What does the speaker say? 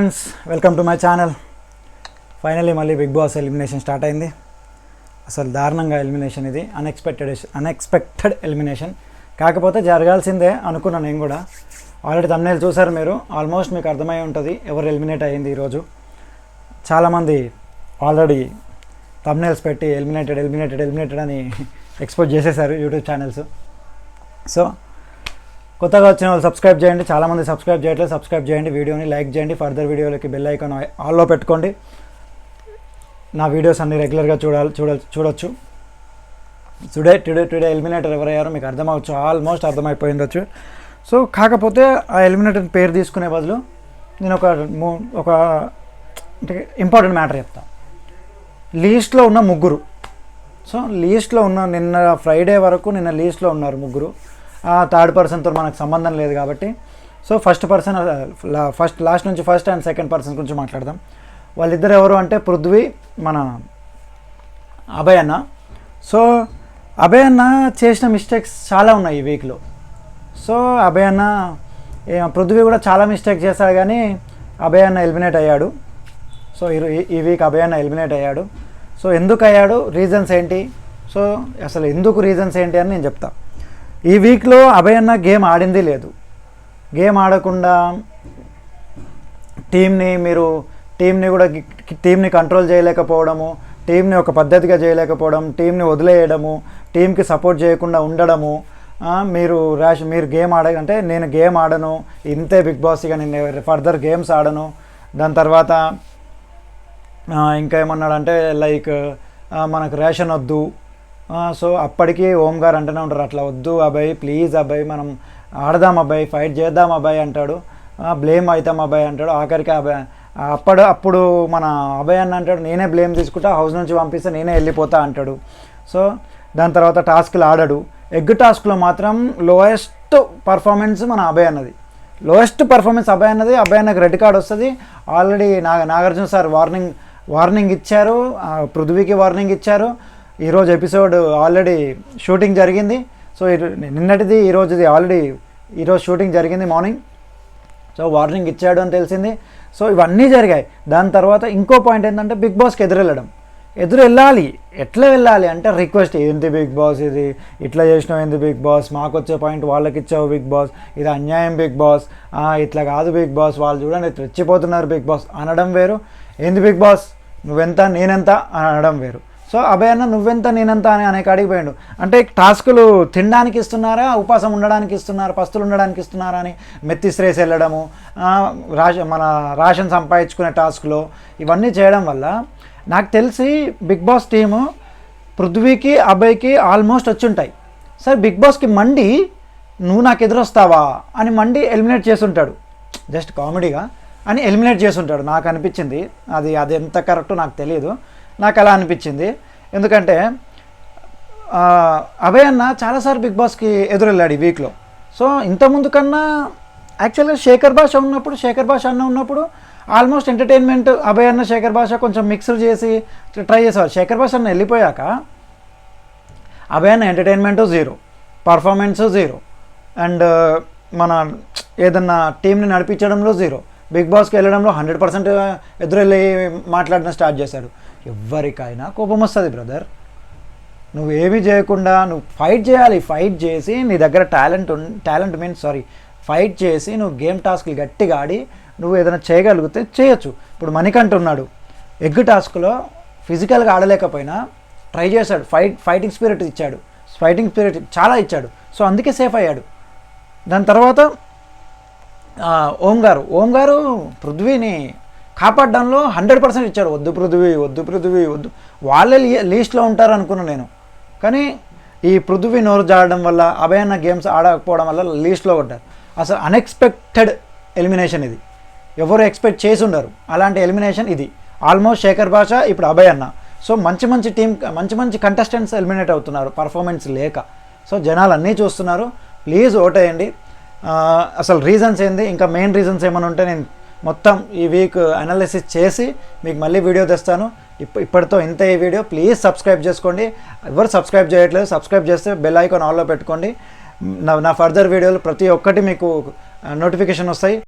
Friends, welcome to my channel. Finally మళ్ళీ big boss elimination start అయింది. అసలు దారుణంగా ఎలిమినేషన్ ఇది, అన్ఎక్స్పెక్టెడ్ ఎలిమినేషన్. కాకపోతే జరగాల్సిందే అనుకున్నాను నేను కూడా. ఆల్రెడీ థంబ్నెయిల్ చూసారు మీరు, ఆల్మోస్ట్ మీకు అర్థమై ఉంటుంది ఎవరు ఎలిమినేట్ అయ్యింది ఈరోజు. చాలామంది ఆల్రెడీ థంబ్నెయిల్స్ పెట్టి ఎలిమినేటెడ్ అని ఎక్స్పోజ్ చేసేసారు యూట్యూబ్ ఛానల్స్. సో కొత్తగా వచ్చిన వాళ్ళు సబ్స్క్రైబ్ చేయండి. చాలామంది సబ్స్క్రైబ్ చేయట్లేదు, సబ్స్క్రైబ్ చేయండి, వీడియోని లైక్ చేయండి, ఫర్దర్ వీడియోలకి బెల్ ఐకాన్ ఆల్లో పెట్టుకోండి. నా వీడియోస్ అన్ని రెగ్యులర్గా చూడొచ్చు. టుడే ఎలిమినేటర్ ఎవరయ్యారో మీకు అర్థమవచ్చు, ఆల్మోస్ట్ అర్థమైపోయిందొచ్చు. సో కాకపోతే ఆ ఎలిమినేటర్ పేరు తీసుకునే బదులు నేను ఒక అంటే ఇంపార్టెంట్ మ్యాటర్ చెప్తాను. లీస్ట్లో ఉన్న ముగ్గురు, సో లీస్ట్లో ఉన్న నిన్న ఫ్రైడే వరకు లీస్ట్లో ఉన్నారు ముగ్గురు. థర్డ్ పర్సన్తో మనకు సంబంధం లేదు కాబట్టి, సో లాస్ట్ నుంచి ఫస్ట్ అండ్ సెకండ్ పర్సన్ గురించి మాట్లాడదాం. వాళ్ళిద్దరు ఎవరు అంటే పృథ్వీ, మన అభయ్ అన్న. సో అభయ్ అన్న చేసిన మిస్టేక్స్ చాలా ఉన్నాయి ఈ వీక్లో. సో అభయ్ అన్న, పృథ్వీ కూడా చాలా మిస్టేక్ చేశాడు, కానీ అభయ్ అన్న ఎలిమినేట్ అయ్యాడు. సో ఈ వీక్ అభయ్ అన్న ఎలిమినేట్ అయ్యాడు. సో ఎందుకు అయ్యాడు, రీజన్స్ ఏంటి, సో అసలు ఎందుకు రీజన్స్ ఏంటి అని నేను చెప్తా. ఈ వీక్లో అభయ్ అన్న గేమ్ ఆడింది లేదు. గేమ్ ఆడకుండా టీంని కంట్రోల్ చేయలేకపోవడము, టీంని ఒక పద్ధతిగా చేయలేకపోవడం, టీంని వదిలేయడము, టీంకి సపోర్ట్ చేయకుండా ఉండడము. మీరు గేమ్ అంటే నేను గేమ్ ఆడను, ఇంతే బిగ్ బాస్, ఇక నేను ఫర్దర్ గేమ్స్ ఆడను. దాని తర్వాత ఇంకా ఏమన్నాడంటే లైక్ మనకు రేషన్ వద్దు. సో అప్పటికి ఓం గారు అంటూనే ఉంటారు, అట్లా వద్దు అబ్బాయి, ప్లీజ్ అబ్బాయి, మనం ఆడదాం అబ్బాయి, ఫైట్ చేద్దాం అబ్బాయి అంటాడు, బ్లేమ్ అవుతాం అబ్బాయి అంటాడు. ఆఖరికి అప్పుడు మన అబ్బాయి అన్న అంటాడు, నేనే బ్లేమ్ తీసుకుంటా, హౌస్ నుంచి పంపిస్తే నేనే వెళ్ళిపోతా అంటాడు. సో దాని తర్వాత టాస్క్లు ఆడాడు. ఎగ్ టాస్క్లో మాత్రం లోయెస్ట్ పర్ఫార్మెన్స్ మన అభయ్ అన్నది, అభయ్ అన్నకు రెడ్ కార్డ్ వస్తుంది. ఆల్రెడీ నాగార్జున సార్ వార్నింగ్ ఇచ్చారు, పృథ్వీకి వార్నింగ్ ఇచ్చారు. ఈరోజు ఎపిసోడ్ ఆల్రెడీ షూటింగ్ జరిగింది. సో నిన్నటిది ఈరోజుది ఈరోజు షూటింగ్ జరిగింది మార్నింగ్. సో వార్నింగ్ ఇచ్చాడు అని తెలిసింది. సో ఇవన్నీ జరిగాయి. దాని తర్వాత ఇంకో పాయింట్ ఏంటంటే బిగ్ బాస్కి ఎదురు వెళ్ళాలి. ఎట్లా వెళ్ళాలి అంటే రిక్వెస్ట్, ఏంటి బిగ్ బాస్ ఇది, ఇట్లా చేసినావు ఏంది బిగ్ బాస్, మాకు వచ్చే పాయింట్ వాళ్ళకి ఇచ్చావు బిగ్ బాస్, ఇది అన్యాయం బిగ్ బాస్, ఇట్లా కాదు బిగ్ బాస్, వాళ్ళు చూడండి తెచ్చిపోతున్నారు బిగ్ బాస్ అనడం వేరు, ఏంది బిగ్ బాస్ నువ్వెంత నేనెంత అనడం వేరు. సో అభయ్ అన్న నువ్వెంత నేనెంత అని కాడికి పోయాడు. అంటే టాస్కులు తినడానికి ఇస్తున్నారా, ఉపాసం ఉండడానికి ఇస్తున్నారా, పస్తులు ఉండడానికి ఇస్తున్నారా అని మెత్తిశ్రేసి వెళ్ళడము, మన రేషన్ సంపాదించుకునే టాస్క్లో ఇవన్నీ చేయడం వల్ల నాకు తెలిసి బిగ్ బాస్ టీము పృథ్వీకి అభయ్కి ఆల్మోస్ట్ వచ్చి ఉంటాయి. సరే బిగ్ బాస్కి మండి నువ్వు నాకు ఎదురొస్తావా అని మండి ఎలిమినేట్ చేసుంటాడు, జస్ట్ కామెడీగా అని ఎలిమినేట్ చేసుంటాడు. నాకు అనిపించింది, అది ఎంత కరెక్టో నాకు తెలియదు, నాకు అలా అనిపించింది. ఎందుకంటే అభయ్ అన్న చాలాసార్లు బిగ్ బాస్కి ఎదురెళ్ళాడు ఈ వీక్లో. సో ఇంతకుముందు కన్నా యాక్చువల్గా శేఖర్ భాష అన్న ఉన్నప్పుడు ఆల్మోస్ట్ ఎంటర్టైన్మెంట్ అభయ్ అన్న శేఖర్ భాష కొంచెం మిక్స్డ్ చేసి ట్రై చేసేవారు. శేఖర్ భాష అన్న వెళ్ళిపోయాక అభయ్ అన్న entertainment zero, performance zero, and మన ఏదన్నా టీంని నడిపించడంలో జీరో, బిగ్ బాస్కి వెళ్ళడంలో 100% ఎదురెళ్ళి మాట్లాడడం స్టార్ట్ చేశాడు. ఎవరికైనా కోపం వస్తుంది బ్రదర్. నువ్వేమీ చేయకుండా నువ్వు ఫైట్ చేయాలి. ఫైట్ చేసి నీ దగ్గర ఫైట్ చేసి నువ్వు గేమ్ టాస్క్లు గట్టిగా ఆడి నువ్వు ఏదైనా చేయగలిగితే చేయొచ్చు. ఇప్పుడు మణికంఠ ఉన్నాడు, ఎగ్ టాస్క్లో ఫిజికల్గా ఆడలేకపోయినా ట్రై చేశాడు, ఫైటింగ్ స్పిరిట్ చాలా ఇచ్చాడు. సో అందుకే సేఫ్ అయ్యాడు. దాని తర్వాత ఓం గారు పృథ్వీని కాపాడడంలో 100% ఇచ్చాడు. వద్దు పృథ్వీ వాళ్ళే లీస్ట్లో ఉంటారు అనుకున్నాను నేను, కానీ ఈ పృథ్వీ నోరు జారడం వల్ల అభయ్ అన్న గేమ్స్ ఆడకపోవడం వల్ల లీస్ట్లో ఉంటారు. అసలు అన్ఎక్స్పెక్టెడ్ ఎలిమినేషన్ ఇది, ఎవరు ఎక్స్పెక్ట్ చేసి ఉండరు అలాంటి ఎలిమినేషన్ ఇది. ఆల్మోస్ట్ శేఖర్ భాష, ఇప్పుడు అభయ్ అన్న. సో మంచి కంటెస్టెంట్స్ ఎలిమినేట్ అవుతున్నారు పర్ఫార్మెన్స్ లేక. సో జనాలు అన్నీ చూస్తున్నారు, ప్లీజ్ ఓటేయండి. అసలు రీజన్స్ ఏంది, ఇంకా మెయిన్ రీజన్స్ ఏమైనా ఉంటే నేను మొత్తం ఈ వీక్ అనాలిసిస్ చేసి మీకు మళ్ళీ వీడియో తెస్తాను. ఇప్పటితో ఇంత ఈ వీడియో. ప్లీజ్ సబ్స్క్రైబ్ చేసుకోండి. ఎవరు సబ్స్క్రైబ్ చేయట్లేదు, సబ్స్క్రైబ్ చేస్తే బెల్ ఐకాన్ ఆల్లో పెట్టుకోండి. నా ఫర్దర్ వీడియోలు ప్రతి ఒక్కటి మీకు నోటిఫికేషన్ వస్తాయి.